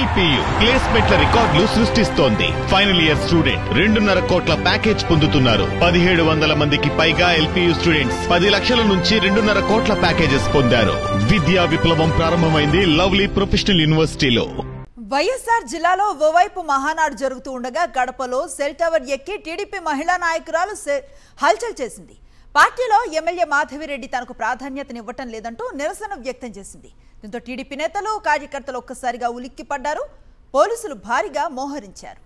LPU ప్లేస్మెంట్ల రికార్డులు సృష్టిస్తోంది. Final year student 2.5 కోట్ల ప్యాకేజ్ పొందుతున్నారు. 1700 మందికి పైగా LPU స్టూడెంట్స్ 10 లక్షల నుంచి 2.5 కోట్ల ప్యాకేజెస్ పొందారు. విద్యా విప్లవం ప్రారంభమైంది లవ్లీ ప్రొఫెషనల్ యూనివర్సిటీలో. వైఎస్ఆర్ జిల్లాలో ఓవైపు మహానాడు జరుగుతూ ఉండగా గడపలో సెల్ టవర్ ఎక్కి టీడీపీ మహిళా నాయకురాలు హల్చల్ చేసింది. పార్టీలో ఎమ్మెల్యే మాధవిరెడ్డి తనకు ప్రాధాన్యతనివ్వటం లేదంటూ నిరసన వ్యక్తం చేసింది. దీంతో టీడీపీ నేతలు కార్యకర్తలు ఒక్కసారిగా ఉలిక్కిపడ్డారు. పోలీసులు భారీగా మోహరించారు.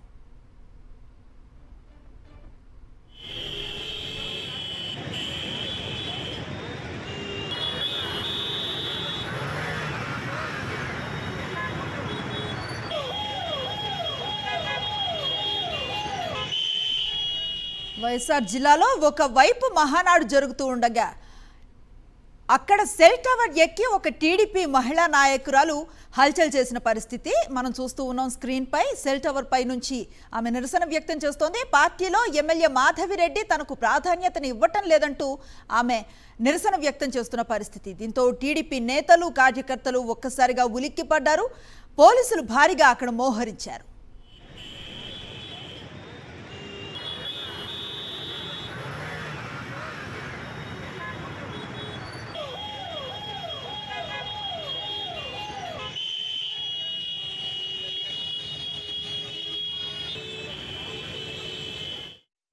వైఎస్ఆర్ జిల్లాలో ఒకవైపు మహానాడు జరుగుతూ ఉండగా అక్కడ సెల్ టవర్ ఎక్కి ఒక టీడీపీ మహిళా నాయకురాలు హల్చల్ చేసిన పరిస్థితి మనం చూస్తూ ఉన్నాం. స్క్రీన్ పై సెల్ టవర్ పై నుంచి ఆమె నిరసన వ్యక్తం చేస్తోంది. పార్టీలో ఎమ్మెల్యే మాధవిరెడ్డి తనకు ప్రాధాన్యతను ఇవ్వటం లేదంటూ ఆమె నిరసన వ్యక్తం చేస్తున్న పరిస్థితి. దీంతో టీడీపీ నేతలు కార్యకర్తలు ఒక్కసారిగా ఉలిక్కిపడ్డారు. పోలీసులు భారీగా అక్కడ మోహరించారు.